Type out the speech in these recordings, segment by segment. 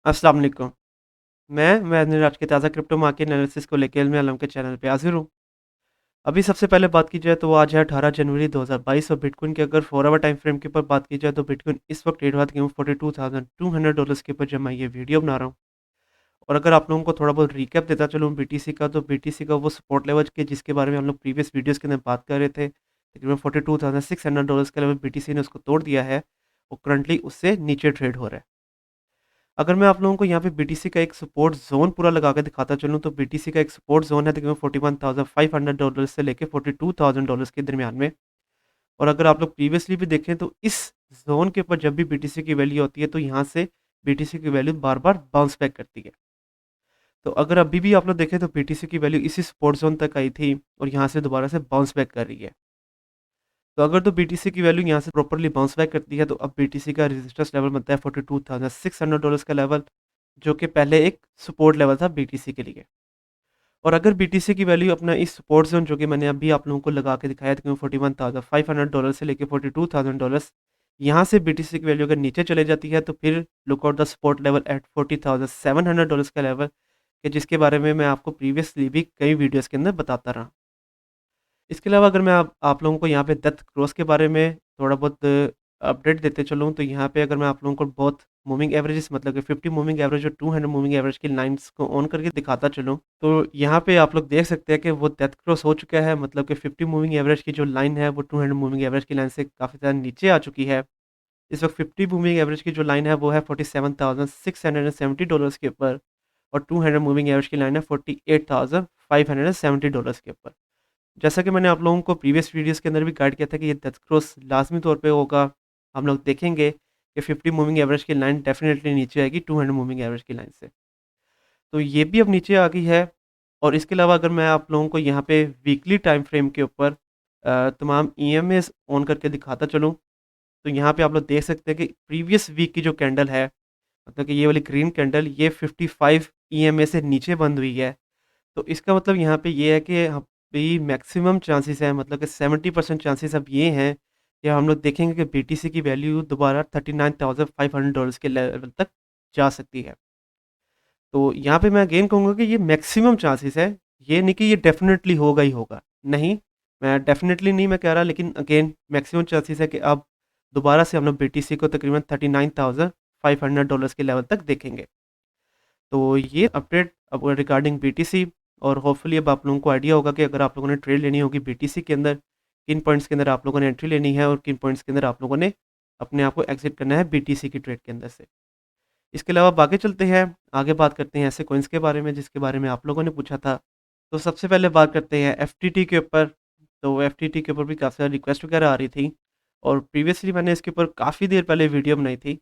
अस्सलाम वालेकुम। मैं आज के ताज़ा क्रिप्टो मार्केट एनालिसिस को लेके इल्म आलम के चैनल पे हाज़िर हूँ। अभी सबसे पहले बात की जाए तो वो आज है 18 जनवरी 2022 और बिटकॉइन की अगर 4 आवर टाइम फ्रेम के ऊपर बात की जाए तो बिटकॉइन इस वक्त ट्रेड हुआ था $42,200 के ऊपर जब मैं ये वीडियो बना रहा हूँ। और अगर आप लोगों को थोड़ा बहुत रिकैप देता चलूँ बीटीसी का, तो बीटीसी का वो सपोर्ट लेवल के जिसके बारे में हम लोग प्रीवियस वीडियोज़ के अंदर बात कर रहे थे, तकरीबन $42,600 का लेवल बीटीसी ने उसको तोड़ दिया है। वो करंटली उससे नीचे ट्रेड हो रहा है। अगर मैं आप लोगों को यहाँ पे बीटीसी का एक सपोर्ट ज़ोन पूरा लगा के दिखाता चलूँ, तो बीटीसी का एक सपोर्ट ज़ोन है तकरीबन $41,500 से लेके $42,000 के दरमियान में। और अगर आप लोग प्रीवियसली भी देखें तो इस ज़ोन के ऊपर जब भी बीटीसी की वैल्यू होती है तो यहाँ से बीटीसी की वैल्यू बार-बार बाउंस बैक करती है। तो अगर अभी भी आप लोग देखें तो बीटीसी की वैल्यू इसी सपोर्ट ज़ोन तक आई थी और यहाँ से दोबारा से बाउंस बैक कर रही है। तो अगर तो बीटीसी की वैल्यू यहाँ से प्रॉपर्ली बाउंस बैक करती है तो अब बीटीसी का रेजिस्टेंस लेवल बनता है $42,600 का लेवल, जो कि पहले एक सपोर्ट लेवल था बीटीसी के लिए। और अगर बीटीसी की वैल्यू अपना इस सपोर्ट जोन जो कि मैंने अभी आप लोगों को लगा के दिखाया था, $41,500 से लेके $42,000, यहाँ से बीटीसी की वैल्यू अगर नीचे चले जाती है तो फिर look out the support level at $40,700 का लेवल, कि जिसके बारे में मैं आपको प्रीवियसली भी कई वीडियोस के अंदर बताता रहा। इसके अलावा अगर मैं आप लोगों को यहाँ पे डेप्थ क्रॉस के बारे में थोड़ा बहुत अपडेट देते चलूँ, तो यहाँ पे अगर मैं आप लोगों को बहुत मूविंग एवरेजेस मतलब कि 50 मूविंग एवरेज और 200 मूविंग एवरेज की लाइंस को ऑन करके दिखाता चलूँ, तो यहाँ पे आप लोग देख सकते हैं कि वो डेप्थ क्रॉस हो चुका है। मतलब कि 50 मूविंग एवरेज की जो लाइन है वो 200 मूविंग एवरेज की लाइन से काफ़ी ज़्यादा नीचे आ चुकी है। इस वक्त 50 मूविंग एवरेज की जो लाइन है वो है $47,670 के ऊपर और 200 मूविंग एवरेज की लाइन है $48,570 के ऊपर। जैसा कि मैंने आप लोगों को प्रीवियस वीडियोस के अंदर भी गाइड किया था कि ये डेथ क्रॉस लाज़मी तौर पे होगा। हम लोग देखेंगे कि 50 मूविंग एवरेज की लाइन डेफ़िनेटली नीचे आएगी 200 मूविंग एवरेज की लाइन से। तो ये भी अब नीचे आ गई है। और इसके अलावा अगर मैं आप लोगों को यहाँ पे वीकली टाइम फ्रेम के ऊपर तमाम ईएमएस ऑन करके दिखाता चलूँ, तो यहाँ पे आप लोग देख सकते हैं कि प्रीवियस वीक की जो कैंडल है, मतलब कि ये वाली ग्रीन कैंडल, ये 55 ईएमए से नीचे बंद हुई है। तो इसका मतलब यहाँ पे ये है कि अभी मैक्सिमम चांसेस हैं, मतलब कि 70% चांसेस अब ये हैं कि हम लोग देखेंगे कि बीटीसी की वैल्यू दोबारा $39,500 के लेवल तक जा सकती है। तो यहाँ पे मैं अगेन कहूँगा कि ये मैक्सिमम चांसेस है, ये नहीं कि ये डेफ़िनेटली होगा ही होगा। नहीं, मैं डेफ़िनेटली नहीं मैं कह रहा, लेकिन अगेन मैक्सिमम चांसेस है कि अब दोबारा से हम लोग बीटीसी को तकरीबन $39,500 के लेवल तक देखेंगे। तो ये अपडेट अब रिगार्डिंग बीटीसी। और होपफुली अब आप लोगों को आइडिया होगा कि अगर आप लोगों ने ट्रेड लेनी होगी बीटीसी के अंदर, किन पॉइंट्स के अंदर आप लोगों ने एंट्री लेनी है और किन पॉइंट्स के अंदर आप लोगों ने अपने आप को एग्जिट करना है बीटीसी की ट्रेड के अंदर से। इसके अलावा अब आगे चलते हैं, आगे बात करते हैं ऐसे कॉइन्स के बारे में जिसके बारे में आप लोगों ने पूछा था। तो सबसे पहले बात करते हैं एफटीटी के ऊपर। तो एफटीटी के ऊपर भी काफ़ी सारी रिक्वेस्ट वगैरह आ रही थी और प्रीवियसली मैंने इसके ऊपर काफ़ी देर पहले वीडियो बनाई थी।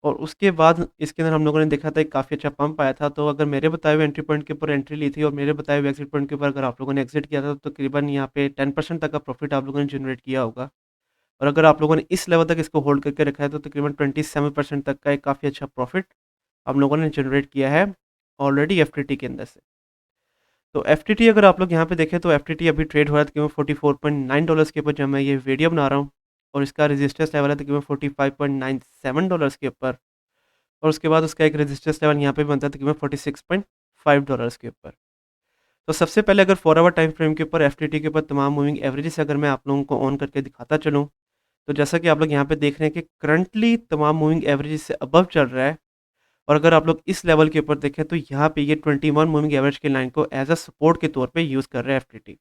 और उसके बाद इसके अंदर हम लोगों ने देखा था एक काफ़ी अच्छा पंप आया था। तो अगर मेरे बताए हुए एंट्री पॉइंट के ऊपर एंट्री ली थी और मेरे बताए हुए एग्जिट पॉइंट के ऊपर अगर आप लोगों ने एग्जिट किया था, तो तकरीबन यहाँ पे 10% तक का प्रॉफिट आप लोगों ने जनरेट किया होगा। और अगर आप लोगों ने इस लेवल तक इसको होल्ड करके रखा है तो तकरीबन 27% तक का एक काफ़ी अच्छा प्रॉफिट हम लोगों ने जनरेट किया है ऑलरेडी एफटीटी के अंदर से। तो एफटीटी अगर आप लोग यहाँ पे देखें तो एफटीटी अभी ट्रेड हो रहा है तकरीबन $44.9 के ऊपर जब मैं ये वीडियो बना रहा हूँ। और इसका रेजिस्टेंस लेवल है तकरीबन $45.97 के ऊपर। और उसके बाद उसका एक रेजिस्टेंस लेवल यहाँ पे बनता है तकरीबन $46.5 के ऊपर। तो सबसे पहले अगर 4 आवर टाइम फ्रेम के ऊपर एफटीटी के ऊपर तमाम मूविंग एवरेजेस अगर मैं आप लोगों को ऑन करके दिखाता चलूँ, तो जैसा कि आप लोग यहाँ पे देख रहे हैं कि करंटली तमाम मूविंग एवरेजेस से अबव चल रहा है। और अगर आप लोग इस लेवल के ऊपर देखें तो यहाँ पे ये 21 मूविंग एवरेज की लाइन को एज अ सपोर्ट के तौर पे यूज़ कर रहा है एफटीटी।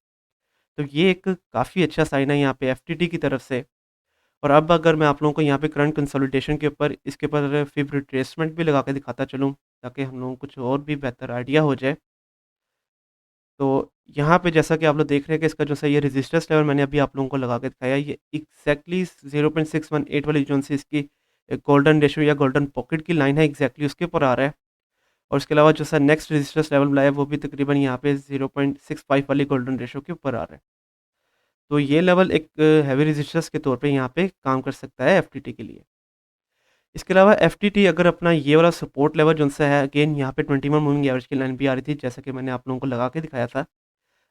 तो ये एक काफ़ी अच्छा साइन है यहाँ पे एफटीटी की तरफ से। और अब अगर मैं आप लोगों को यहाँ पे करंट कंसोलिडेशन के ऊपर इसके ऊपर फिर रिट्रेसमेंट भी लगा के दिखाता चलूँ, ताकि हम लोगों को कुछ और भी बेहतर आइडिया हो जाए। तो यहाँ पे जैसा कि आप लोग देख रहे हैं कि इसका जो सा ये रेजिस्टेंस लेवल मैंने अभी आप लोगों को लगा के दिखाया, ये एग्जैक्टली 0.618 वाली जो सी इसकी गोल्डन रेशियो या गोल्डन पॉकेट की लाइन है, एग्जैक्टली उसके ऊपर आ रहा है। और उसके अलावा जो सा नेक्स्ट रेजिस्टेंस लेवल मिला है वो भी तकरीबन यहाँ पे 0.65 वाली गोल्डन रेशियो के ऊपर आ रहा है। तो ये लेवल एक हैवी रेजिस्टेंस के तौर पे यहाँ पे काम कर सकता है एफटीटी के लिए। इसके अलावा एफटीटी अगर अपना ये वाला सपोर्ट लेवल जो सा है, अगेन यहाँ पे 21 मूविंग एवरेज की लाइन भी आ रही थी जैसा कि मैंने आप लोगों को लगा के दिखाया था।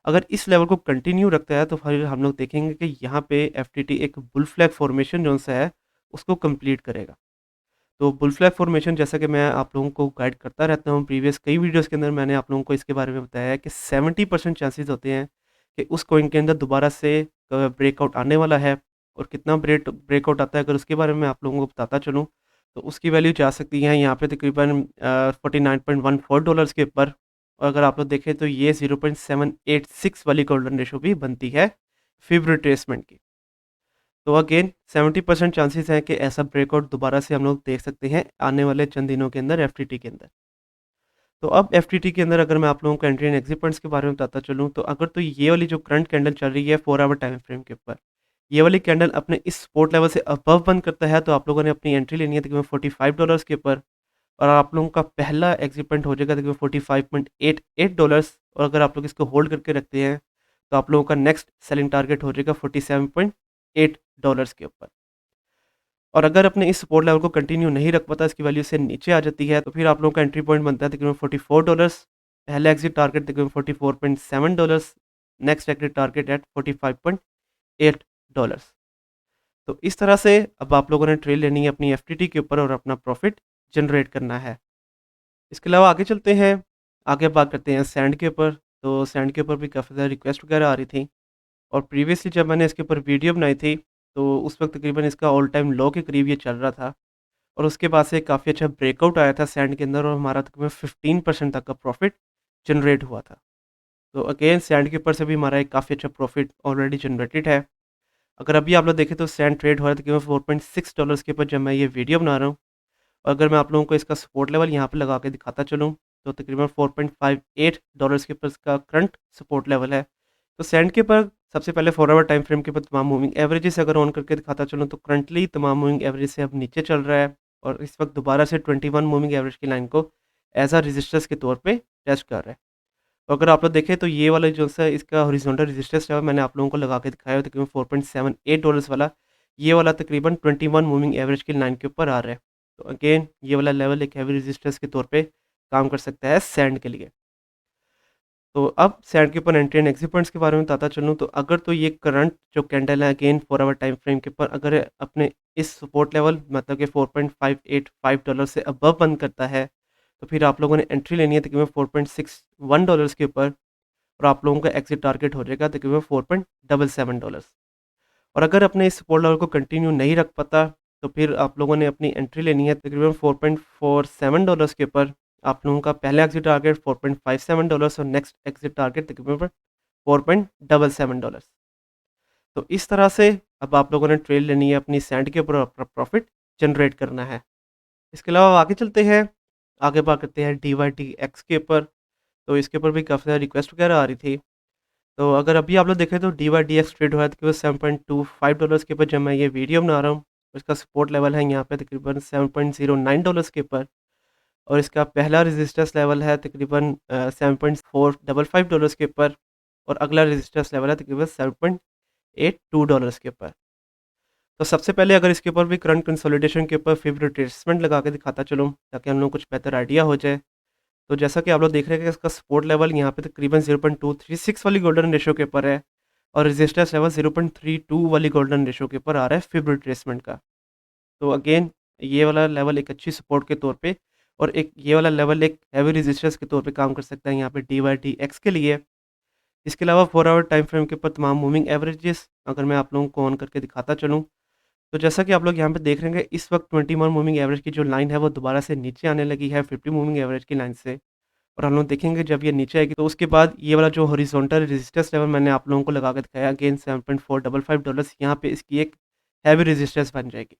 अगर इस लेवल को कंटिन्यू रखता है तो फिर हम लोग देखेंगे कि यहाँ पे एफटीटी एक बुल फ्लैग फॉर्मेशन जो सा है उसको कंप्लीट करेगा। तो बुल फ्लैग फॉर्मेशन जैसा कि मैं आप लोगों को गाइड करता रहता हूँ, प्रीवियस कई वीडियोज़ के अंदर मैंने आप लोगों को इसके बारे में बताया है कि 70% चांसेस होते हैं कि उस कॉइन के अंदर दोबारा से ब्रेकआउट आने वाला है। और कितना ब्रेकआउट आता है अगर उसके बारे में आप लोगों को बताता चलूँ, तो उसकी वैल्यू जा सकती है यहाँ पे तकरीबन $49.14 के ऊपर। और अगर आप लोग देखें तो ये 0.786 वाली गोल्डन रेशो भी बनती है फिब रिट्रेसमेंट की। तो अगेन 70% चांसेस हैं कि ऐसा ब्रेकआउट दोबारा से हम लोग देख सकते हैं आने वाले चंद दिनों के अंदर एफटीटी के अंदर। तो अब एफटीटी के अंदर अगर मैं आप लोगों को एंट्री एंड एग्जिट पॉइंट्स के बारे में बताता चलूँ, तो अगर तो ये वाली जो करंट कैंडल चल रही है 4 आवर टाइम फ्रेम के ऊपर, ये वाली कैंडल अपने इस सपोर्ट लेवल से अबव बंद करता है, तो आप लोगों ने अपनी एंट्री लेनी है तकरीबन $45 के ऊपर। और आप लोगों का पहला एग्जिट पॉइंट हो जाएगा तकरीबन $45.88। और अगर आप लोग इसको होल्ड करके रखते हैं, तो आप लोगों का नेक्स्ट सेलिंग टारगेट हो जाएगा $47.8 के ऊपर। और अगर अपने इस सपोर्ट लेवल को कंटिन्यू नहीं रख पाता, इसकी वैल्यू से नीचे आ जाती है, तो फिर आप लोगों का एंट्री पॉइंट बनता है तकरीबन $44। पहला एग्जिट टारगेट तकरीबन $44.7। Next exit target at $45.8। तो इस तरह से अब आप लोगों ने ट्रेड लेनी है अपनी एफटीटी के ऊपर और अपना प्रॉफिट जनरेट करना है। इसके अलावा आगे चलते हैं, आगे बात करते हैं सैंड के ऊपर। तो सैंड के ऊपर भी काफ़ी ज़्यादा रिक्वेस्ट वगैरह आ रही थी। और प्रीवियसली जब मैंने इसके ऊपर वीडियो बनाई थी, तो उस वक्त तकरीबन इसका ऑल टाइम लो के करीब ये चल रहा था। और उसके बाद से काफ़ी अच्छा ब्रेकआउट आया था सैंड के अंदर और हमारा तकरीबन 15% तक का प्रॉफिट जनरेट हुआ था। तो अगेन सैंड के ऊपर से भी हमारा एक काफ़ी अच्छा प्रॉफिट ऑलरेडी जनरेटेड है। अगर अभी आप लोग देखें तो सैंड ट्रेड हो रहा है तकरीबन $4.6 के ऊपर जब मैं ये वीडियो बना रहा हूँ। और अगर मैं आप लोगों को इसका सपोर्ट लेवल यहाँ पे लगा के दिखाता चलूँ, तो तकरीबन $4.58 के ऊपर इसका करंट सपोर्ट लेवल है। तो सैंड के ऊपर सबसे पहले 4 आवर टाइम फ्रेम के ऊपर तमाम मूविंग एवरेजेस अगर ऑन करके दिखाता चलूँ, तो करंटली तमाम मूविंग एवरेज से अब नीचे चल रहा है। और इस वक्त दोबारा से 21 मूविंग एवरेज की लाइन को एज अ रेजिस्टेंस के तौर पे टेस्ट कर रहा है। तो अगर आप लोग देखें तो ये वाला जो सा इसका हॉरिजॉन्टल रेजिस्टेंस लेवल मैंने आप लोगों को लगा के दिखाया है तकरीबन $4.78 वाला। ये वाला तकरीबन 21 मूविंग एवरेज की लाइन के ऊपर आ रहा है। तो अगेन ये वाला लेवल एक हैवी रेजिस्टेंस के तौर पे काम कर सकता है सैंड के लिए। तो अब सैंड के ऊपर एंट्री एंड एग्जिट पॉइंट्स के बारे में बताता चलूँ, तो अगर तो ये करंट जो कैंडल है अगेन 4 आवर टाइम फ्रेम के ऊपर अगर अपने इस सपोर्ट लेवल मतलब कि $4.585 से अबव बंद करता है, तो फिर आप लोगों ने एंट्री लेनी है तकरीबन $4.61 के ऊपर। और आप लोगों का एग्जिट टारगेट हो जाएगा तकरीबन $4.77। और अगर अपने इस सपोर्ट लेवल को कंटिन्यू नहीं रख पाता, तो फिर आप लोगों ने अपनी एंट्री लेनी है तकरीबन $4.47 के ऊपर। आप लोगों का पहला एग्जिट टारगेट $4.57 और नेक्स्ट एग्जिट टारगेट तकरीबन $4.77। तो इस तरह से अब आप लोगों ने ट्रेड लेनी है अपनी सैंड के ऊपर अपना प्रॉफिट जनरेट करना है। इसके अलावा आगे चलते हैं, आगे बात करते हैं DYDX के ऊपर। तो इसके ऊपर भी काफ़ी ज़्यादा रिक्वेस्ट वगैरह आ रही थी। तो अगर अभी आप लोग देखें तो DYDX ट्रेड हुआ है तकरीबन $7.25 के ऊपर जब मैं ये वीडियो बना रहा हूँ। इसका सपोर्ट लेवल है यहाँ पे तकरीबन $7.09 के ऊपर। और इसका पहला रेजिस्टेंस लेवल है तकरीबन $7.455 के ऊपर। और अगला रेजिस्टेंस लेवल है तकरीबन $7.82 के ऊपर। तो सबसे पहले अगर इसके ऊपर भी करंट कंसोलिडेशन के ऊपर फिब रिट्रेसमेंट लगा के दिखाता चलूँ, ताकि हम लोग कुछ बेहतर आइडिया हो जाए। तो जैसा कि आप लोग देख रहे हैं कि इसका सपोर्ट लेवल यहाँ पे तकरीबन 0.236 वाली गोल्डन रेशो के ऊपर है। और रेजिस्टेंस लेवल 0.32 वाली गोल्डन रेशो के ऊपर आ रहा है फिब रिट्रेसमेंट का। तो अगेन ये वाला लेवल एक अच्छी सपोर्ट के तौर पे और एक ये वाला लेवल एक हैवी रेजिस्टेंस के तौर पे काम कर सकता है यहाँ पे DYDX के लिए। इसके अलावा 4 आवर टाइम फ्रेम के ऊपर तमाम मूविंग एवरेजेस अगर मैं आप लोगों को ऑन करके दिखाता चलूँ, तो जैसा कि आप लोग यहाँ पे देख रहे हैं कि इस वक्त 21 मूविंग एवरेज की जो लाइन है वो दोबारा से नीचे आने लगी है 50 मूविंग एवरेज की लाइन से। और हम लोग देखेंगे जब ये नीचे आएगी, तो उसके बाद ये वाला जो हॉरिजॉन्टल रेजिस्टेंस लेवल मैंने आप लोगों को लगा के दिखाया अगेन $7.455, यहाँ पे इसकी एक हैवी रेजिस्टेंस बन जाएगी।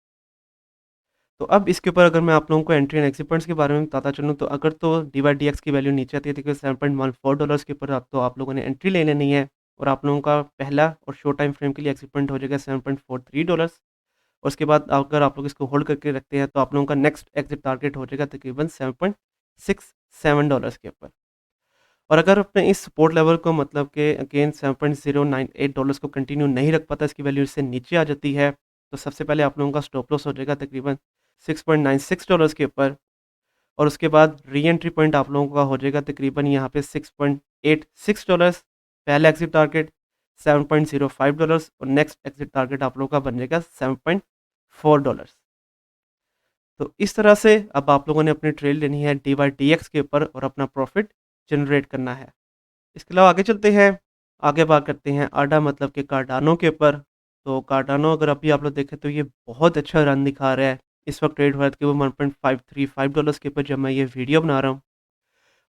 तो अब इसके ऊपर अगर मैं आप लोगों को एंट्री एंड एग्जिट पॉइंट्स के बारे में बताता चलूँ, तो अगर तो DYDX की वैल्यू नीचे आती है तो $7.14 के ऊपर तो आप लोगों ने एंट्री ले लेनी है। और आप लोगों का पहला और शॉर्ट टाइम फ्रेम के लिए एग्जिट पॉइंट हो जाएगा $7.43। और उसके बाद अगर आप लोग इसको होल्ड करके रखते हैं, तो आप लोगों का नेक्स्ट एग्जिट टारगेट हो जाएगा तकरीबन $7.67 के ऊपर। और अगर अपने इस सपोर्ट लेवल को मतलब कि अगेन $7.098 को कंटिन्यू नहीं रख पाता, इसकी वैल्यू इससे नीचे आ जाती है, तो सबसे पहले आप लोगों का स्टॉप लॉस हो जाएगा तकरीबन $6.96 के ऊपर। और उसके बाद री एंट्री पॉइंट आप लोगों का हो जाएगा तकरीबन यहाँ पे $6.86। पहला एग्जिट टारगेट $7.05 और नेक्स्ट एग्जिट टारगेट आप लोगों का बन जाएगा $7.4। तो इस तरह से अब आप लोगों ने अपनी ट्रेड लेनी है DYDX के ऊपर और अपना प्रॉफ़िट जनरेट करना है। इसके अलावा आगे चलते हैं, आगे बात करते हैं आडा मतलब कि कार्डानो के ऊपर। तो कार्डानो अगर अभी आप लोग देखें तो ये बहुत अच्छा रन दिखा रहा है। इस वक़्त ट्रेड हुआ है तकरीबन $1.535 के ऊपर जब मैं ये वीडियो बना रहा हूँ।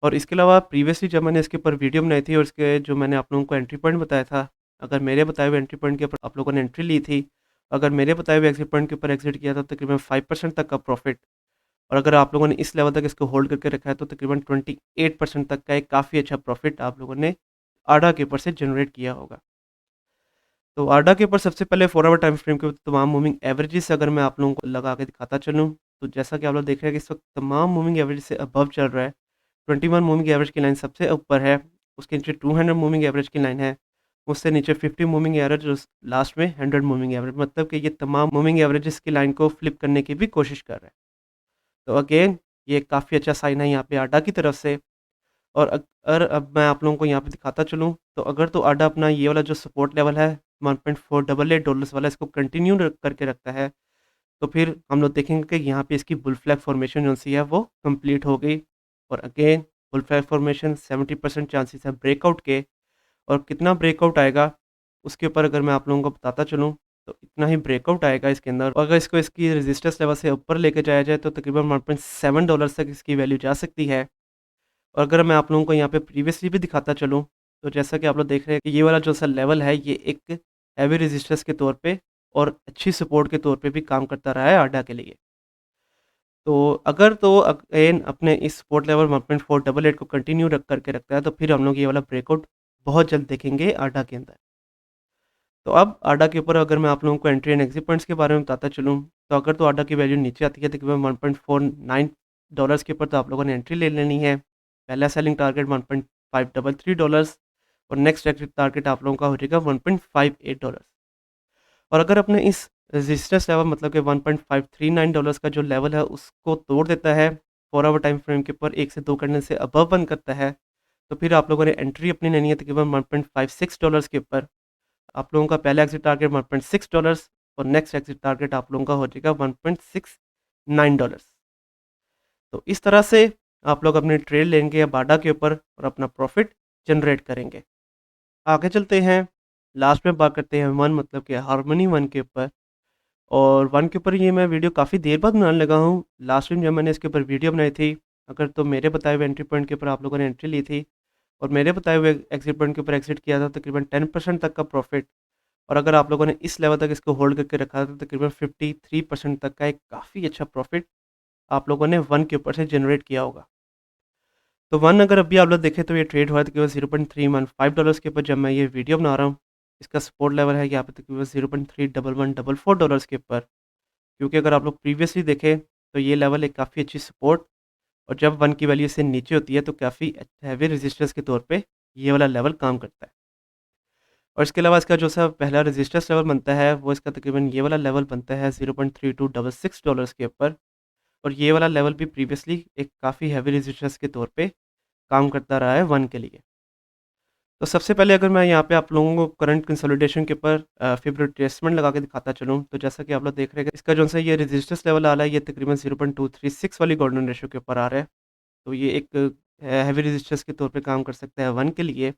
और इसके अलावा प्रीवियसली जब मैंने इसके ऊपर वीडियो बनाई थी और इसके जो मैंने आप लोगों को एंट्री पॉइंट बताया था, अगर मेरे बताए हुए एंट्री पॉइंट के ऊपर आप लोगों ने एंट्री ली थी, अगर मेरे बताए हुए एग्ज़िट पॉइंट के ऊपर एग्ज़िट किया था तकरीबन 5% तक का प्रॉफ़िट, और अगर आप लोगों ने इस लेवल तक इसको होल्ड करके रखा है तो तकरीबन 28% तक का एक काफ़ी अच्छा प्रॉफ़िट आप लोगों ने आडा के ऊपर से जनरेट किया होगा। तो आडा के ऊपर सबसे पहले 4 आवर टाइम फ्रेम के ऊपर तमाम मूविंग एवरेजेस अगर मैं आप लोगों को लगा के दिखाता चलूँ, तो जैसा कि आप लोग देख रहे हैं कि इस वक़्त तमाम मूविंग एवरेज से अबव चल रहा है। 21 मूविंग एवरेज की लाइन सबसे ऊपर है, उसके नीचे 200 मूविंग एवरेज की लाइन है, उससे नीचे 50 मूविंग एवरेज और लास्ट में 100 मूविंग एवरेज, मतलब कि ये तमाम मूविंग एवरेजेस की लाइन को फ्लिप करने की भी कोशिश कर रहा है। तो अगेन ये काफ़ी अच्छा साइन है यहाँ पे आडा की तरफ से। और अगर अब मैं आप लोगों को यहाँ पे दिखाता चलूँ, तो अगर तो आडा अपना ये वाला जो सपोर्ट लेवल है $1.488 वाला इसको कंटिन्यू करके रखता है, तो फिर हम लोग देखेंगे कि यहाँ पे इसकी बुल फ्लैग फॉर्मेशन जो सी है वो कंप्लीट हो गई। और again bull flag formation 70% chances है ब्रेकआउट के, और कितना ब्रेकआउट आएगा उसके ऊपर अगर मैं आप लोगों को बताता चलूँ, तो इतना ही ब्रेकआउट आएगा इसके अंदर। और अगर इसको इसकी रेजिस्टेंस लेवल से ऊपर लेके जाया जाए तो तकरीबन $1.7 तक इसकी वैल्यू जा सकती है। और अगर मैं आप लोगों को यहाँ पे प्रीवियसली भी दिखाता चलूँ, तो जैसा कि आप लोग देख रहे हैं कि ये वाला जो-सा लेवल है, ये एक हेवी रेजिस्टेंस के तौर पे और अच्छी सपोर्ट के तौर पे भी काम करता रहा है आडा के लिए। तो अगर तो अगेन अपने इस सपोर्ट लेवल 1.488 को कंटिन्यू करके रखता है, तो फिर हम लोग ये वाला ब्रेकआउट बहुत जल्द देखेंगे आडा के अंदर। तो अब आडा के ऊपर अगर मैं आप लोगों को एंट्री एंड एग्जिट पॉइंट्स के बारे में बताता चलूँ, तो अगर तो आडा की वैल्यू नीचे आती है तकरीबन $1.49 के ऊपर, तो आप लोगों ने एंट्री ले लेनी है। पहला सेलिंग टारगेट $1.533 और नेक्स्ट एग्जिट टारगेट आप लोगों का हो जाएगा $1.58। और अगर अपने इस रेजिस्टेंस लेवल मतलब कि $1.539 का जो लेवल है उसको तोड़ देता है, 4 आवर टाइम फ्रेम के ऊपर 1 से 2 कैंडल से अबव बंद करता है, तो फिर आप लोगों ने एंट्री अपनी लेनी है तकरीबन $1.56 के ऊपर। आप लोगों का पहला एग्ज़िट टारगेट $1.6 और नेक्स्ट एग्ज़िट टारगेट आप लोगों का हो जाएगा $1.69। तो इस तरह से आप लोग अपनी ट्रेड लेंगे बाडा के ऊपर और अपना प्रॉफ़िट जनरेट करेंगे। आगे चलते हैं, लास्ट में बात करते हैं वन मतलब कि हार्मनी वन के ऊपर। और वन के ऊपर ये मैं वीडियो काफ़ी देर बाद बनाने लगा हूँ। लास्ट टाइम जब मैंने इसके ऊपर वीडियो बनाई थी, अगर तो मेरे बताए हुए एंट्री पॉइंट के ऊपर आप लोगों ने एंट्री ली थी और मेरे बताए हुए एग्ज़िट पॉइंट के ऊपर एग्ज़िट किया था तकरीबन 10% तक का प्रॉफ़िट। और अगर आप लोगों ने इस लेवल तक इसको होल्ड करके रखा था तो तकरीबन 53% तक का एक काफ़ी अच्छा प्रॉफ़िट आप लोगों ने वन के ऊपर से जनरेट किया होगा। तो वन अगर अभी आप लोग देखें तो ये ट्रेड हुआ है तकरीबन $0.315 के ऊपर जब मैं ये वीडियो बना रहा हूँ। इसका सपोर्ट लेवल है यहाँ पे तकरीबन $0.31144 के ऊपर। क्योंकि अगर आप लोग प्रीवियसली देखें तो ये लेवल एक काफ़ी अच्छी सपोर्ट, और जब वन की वैल्यू इससे नीचे होती है तो काफ़ी हैवी रेजिस्टेंस के तौर पे ये वाला लेवल काम करता है। और इसके अलावा इसका जो सा पहला रेजिस्टेंस लेवल बनता है वो इसका तकरीबन ये वाला लेवल बनता है $0.3266 के ऊपर। और ये वाला लेवल भी प्रीवियसली एक काफ़ी हैवी रेजिस्टेंस के तौर पे काम करता रहा है वन के लिए। तो सबसे पहले अगर मैं यहाँ पे आप लोगों को करंट कंसोलिडेशन के ऊपर फिब रिट्रेसमेंट लगा के दिखाता चलूँ, तो जैसा कि आप लोग देख रहे हैं कि इसका जो-सा ये रेजिस्टेंस लेवल आ रहा है, ये तकरीबन 0.236 वाली गोल्डन रेशियो के ऊपर आ रहा है। तो ये एक हैवी रेजिस्टेंस के तौर पे काम कर सकता है वन के लिए।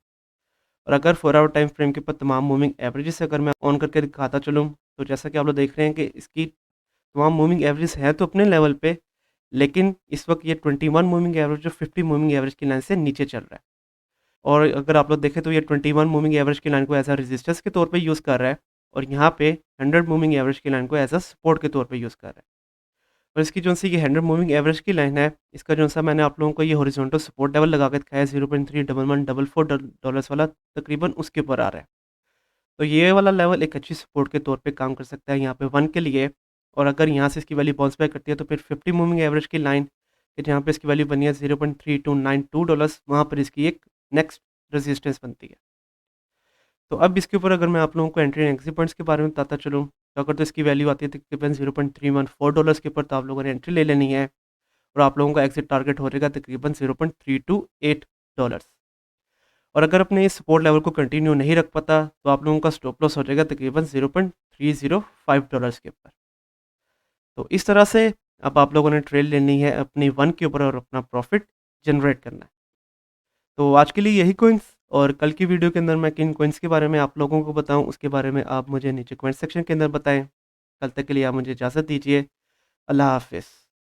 और अगर 4 आवर टाइम फ्रेम के ऊपर तमाम मूविंग एवरेजेस अगर मैं ऑन करके दिखाता चलूँ, तो जैसा कि आप लोग देख रहे हैं कि इसकी तमाम मूविंग एवरेज हैं तो अपने लेवल पे, लेकिन इस वक़्त ये 21 मूविंग एवरेज और 50 मूविंग एवरेज की लाइन से नीचे चल रहा है। और अगर आप लोग देखें तो ये 21 मूविंग एवरेज की लाइन को एज़ अ रेजिस्टेंस के तौर पे यूज़ कर रहा है, और यहाँ पे 100 मूविंग एवरेज की लाइन को एज़ अ सपोर्ट के तौर पे यूज़ कर रहा है। और इसकी जो-सी ये 100 मूविंग एवरेज की लाइन है, इसका जो-सा मैंने आप लोगों को ये हॉरिज़ॉन्टल सपोर्ट लेवल लगा के दिखाया है 0.31144 वाला, तकरीबन उसके ऊपर आ रहा है। तो ये वाला लेवल एक अच्छी सपोर्ट के तौर पे काम कर सकता है यहाँ पे वन के लिए। और अगर यहाँ से इसकी वैल्यू बाउंस बैक करती है तो फिर 50 मूविंग एवरेज की लाइन, फिर जहाँ पे इसकी वैल्यू बनी है $0.3292, वहाँ पर इसकी एक नेक्स्ट रेजिस्टेंस बनती है। तो अब इसके ऊपर अगर मैं आप लोगों को एंट्री एंड एग्जिट पॉइंट्स के बारे में बताता चलूँ, तो अगर तो इसकी वैल्यू आती है तकरीबन $0.314 के ऊपर, तो आप लोगों ने एंट्री ले लेनी है। और आप लोगों का एग्जिट टारगेट हो जाएगा तकरीबन $0.328। और अगर अपने इस सपोर्ट लेवल को कंटिन्यू नहीं रख पाता, तो आप लोगों का स्टॉप लॉस हो जाएगा तकरीबन $0.305 के ऊपर। तो इस तरह से अब आप लोगों ने ट्रेड लेनी है अपनी 1 के ऊपर और अपना प्रॉफ़िट जनरेट करना है। तो आज के लिए यही कॉइन्स, और कल की वीडियो के अंदर मैं किन कॉइन्स के बारे में आप लोगों को बताऊँ, उसके बारे में आप मुझे नीचे कमेंट सेक्शन के अंदर बताएँ। कल तक के लिए आप मुझे इजाज़त दीजिए। अल्लाह हाफ़िज़।